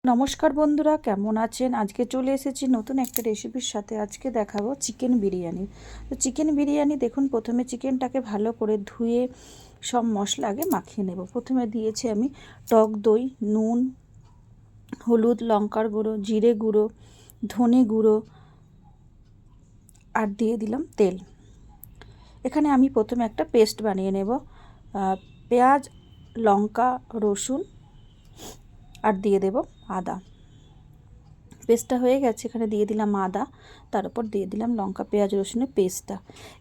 নমস্কার বন্ধুরা, কেমন আছেন? আজকে চলে এসেছি নতুন একটা রেসিপির সাথে। আজকে দেখাবো চিকেন বিরিয়ানি। তো চিকেন বিরিয়ানি দেখুন, প্রথমে চিকেনটাকে ভালো করে ধুয়ে সব মশলা আগে মাখিয়ে নেব। প্রথমে দিয়েছি আমি টক দই, নুন, হলুদ, লঙ্কার গুঁড়ো, জিরে গুঁড়ো, ধনে গুঁড়ো আর দিয়ে দিলাম তেল। এখানে আমি প্রথমে একটা পেস্ট বানিয়ে নেব। পেঁয়াজ, লঙ্কা, রসুন আর দিয়ে দেব আদা। পেস্টটা হয়ে গেছে, এখানে দিয়ে দিলাম আদা, তার উপর দিয়ে দিলাম লঙ্কা, পেঁয়াজ, রসুনের পেস্টটা।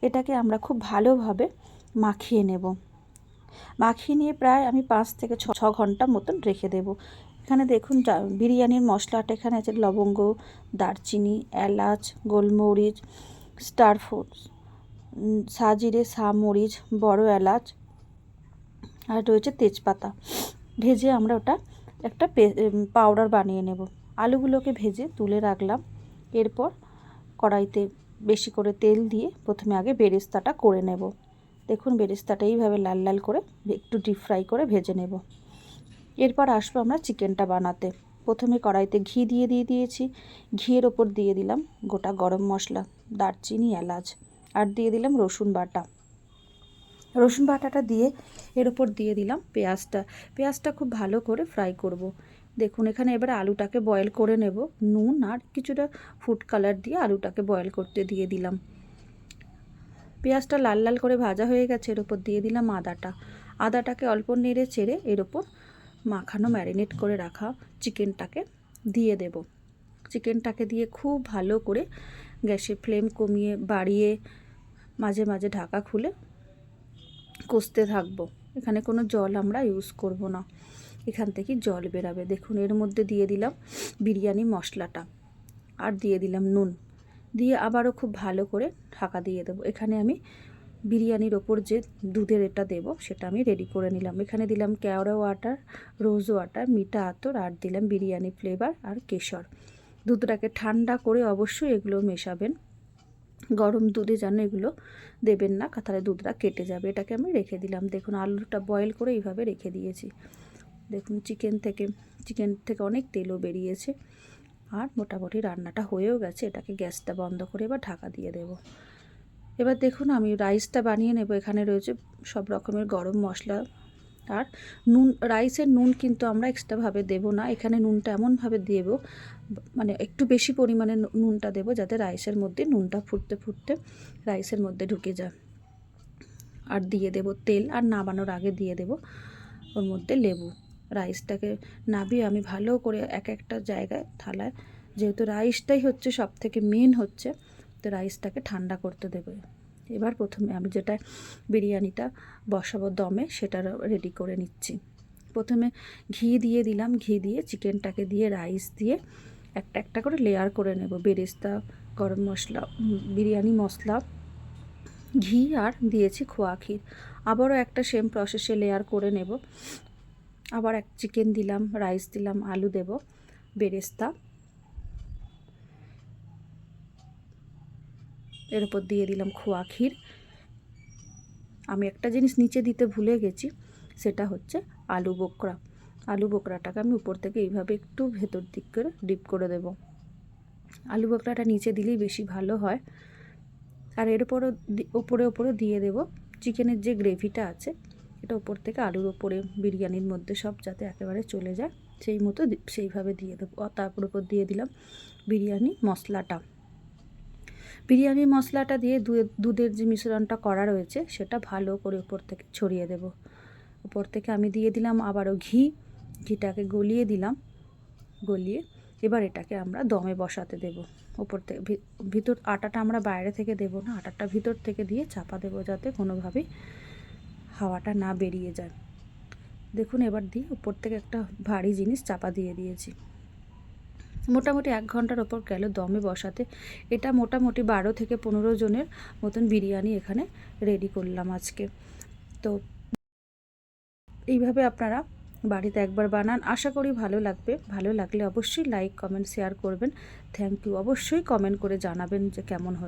এটাকে আমরা খুব ভালোভাবে মাখিয়ে নেব। মাখিয়ে নিয়ে প্রায় আমি 5 থেকে 6 ঘন্টা মতন রেখে দেব। এখানে দেখুন বিরিয়ানির মশলাটা এখানে আছে লবঙ্গ, দারচিনি, এলাচ, গোলমরিচ, স্টার ফোর্স, সাজিরে, সামরিচ, বড় এলাচ আর রয়েছে তেজপাতা। ভেজে আমরা ওটা একটা পাউডার বানিয়ে নেব। আলুগুলোকে ভেজে তুলে রাখলাম। এরপর কড়াইতে বেশি করে তেল দিয়ে প্রথমে আগে বেরেস্তাটা করে নেব। দেখুন বেরেস্তাটা এইভাবে লাল লাল করে একটু ডিপ ফ্রাই করে ভেজে নেব। এরপর আসবো আমরা চিকেনটা বানাতে। প্রথমে কড়াইতে ঘি দিয়ে দিয়েছি। ঘিয়ের ওপর দিয়ে দিলাম গোটা গরম মশলা, দারচিনি, এলাচ আর দিয়ে দিলাম রসুন বাটা। রসুন বাটাটা দিয়ে এর উপর দিয়ে দিলাম পেঁয়াজটা খুব ভালো করে ফ্রাই করব। দেখুন এখানে এবারে আলুটাকে বয়েল করে নেব। নুন আর কিছুটা ফুড কালার দিয়ে আলুটাকে বয়েল করতে দিয়ে দিলাম। পেঁয়াজটা লাল লাল করে ভাজা হয়ে গেছে, এর উপর দিয়ে দিলাম আদাটাকে অল্প নেড়ে চেড়ে এর উপর মাখানো ম্যারিনেট করে রাখা চিকেনটাকে দিয়ে দেব। চিকেনটাকে দিয়ে খুব ভালো করে গ্যাসের ফ্লেম কমিয়ে বাড়িয়ে মাঝে মাঝে ঢাকা খুলে কষতে থাকবো। এখানে কোনো জল আমরা ইউজ করব না, এখান থেকে জল বেরাবে। দেখুন এর মধ্যে দিয়ে দিলাম বিরিয়ানি মশলাটা আর দিয়ে দিলাম নুন, দিয়ে আবারও খুব ভালো করে ঢাকা দিয়ে দেবো। এখানে আমি বিরিয়ানির ওপর যে দুধের এটা দেব সেটা আমি রেডি করে নিলাম। এখানে দিলাম কেওড়া ওয়াটার, রোজ ওয়াটার, মিঠা আতর আর দিলাম বিরিয়ানি ফ্লেভার আর কেশর। দুধটাকে ঠান্ডা করে অবশ্যই এগুলো মেশাবেন। গরম দুধে যেন এগুলো দেবেন না, তাহলে দুধটা কেটে যাবে। এটাকে আমি রেখে দিলাম। দেখুন আলুটা বয়েল করে এইভাবে রেখে দিয়েছি। দেখুন চিকেন থেকে অনেক তেলও বেরিয়েছে আর মোটামুটি রান্নাটা হয়েও গেছে। এটাকে গ্যাসটা বন্ধ করে এবার ঢাকা দিয়ে দেব। এবার দেখুন আমি রাইসটা বানিয়ে নেব। এখানে রয়েছে সব রকমের গরম মশলা আর নুন। রাইসের নুন কিন্তু আমরা এক্সট্রাভাবে দেব না। এখানে নুনটা এমনভাবে দেব, মানে একটু বেশি পরিমাণে নুনটা দেব যাতে রাইসের মধ্যে নুনটা ফুটতে ফুটতে রাইসের মধ্যে ঢুকে যায়। আর দিয়ে দেব তেল, আর নামানোর আগে দিয়ে দেব ওর মধ্যে লেবু। রাইসটাকে নাবিয়ে আমি ভালো করে একটা জায়গায় থালায়, যেহেতু রাইসটাই হচ্ছে সব থেকে মেন হচ্ছে, তো রাইসটাকে ঠান্ডা করতে দেবে। এবার প্রথমে আমি যেটা বিরিয়ানিটা বসাবো দমে সেটা রেডি করে নিচ্ছি। প্রথমে ঘি দিয়ে দিলাম, ঘি দিয়ে চিকেনটাকে দিয়ে রাইস দিয়ে একটা একটা করে লেয়ার করে নেব। বেরেস্তা, গরম মশলা, বিরিয়ানি মশলা, ঘি আর দিয়েছি খোয়া ক্ষীর। আবারও একটা সেম প্রসেসে লেয়ার করে নেব। আবার এক চিকেন দিলাম, রাইস দিলাম, আলু দেব, বেরেস্তা, এর উপর দিয়ে দিলাম খোয়া ক্ষীর। আমি একটা জিনিস নিচে দিতে ভুলে গেছি, সেটা হচ্ছে আলু বোখরা। আলু বোখরাটাকে আমি উপর থেকে এইভাবে একটু ভেতর দিক করে ডিপ করে দেব। আলু বোখরাটা নিচে দিলেই বেশি ভালো হয়। আর এর ওপরে দিয়ে দেব চিকেনের যে গ্রেভিটা আছে, এটা ওপর থেকে আলুর ওপরে বিরিয়ানির মধ্যে সব যাতে একেবারে চলে যায় সেই মতো সেইভাবে দিয়ে দেবো। তারপর ওপর দিয়ে দিলাম বিরিয়ানি মশলাটা দিয়ে দুধের যে মিশ্রণটা করা রয়েছে সেটা ভালো করে উপর থেকে ছড়িয়ে দেব। উপর থেকে আমি দিয়ে দিলাম আবারও ঘিটাকে গলিয়ে দিলাম। গলিয়ে এবার এটাকে আমরা দমে বসাতে দেব। উপর থেকে ভিতর আটাটা আমরা বাইরে থেকে দেব না, আটাটা ভিতর থেকে দিয়ে চাপা দেব যাতে কোনোভাবেই হাওয়াটা না বেরিয়ে যায়। দেখুন এবার দিয়ে উপর থেকে একটা ভারী জিনিস চাপা দিয়ে দিয়েছি। মোটামুটি 1 ঘন্টার ওপর গেল দমে বসাতে। এটা মোটামুটি 12 থেকে 15 জনের মতন বিরিয়ানি এখানে রেডি করলাম আজকে। তো এইভাবে আপনারা বাড়িতে একবার বানান, আশা করি ভালো লাগবে। ভালো লাগলে অবশ্যই লাইক, কমেন্ট, শেয়ার করবেন। Thank you. অবশ্যই কমেন্ট করে জানাবেন যে কেমন হয়েছে।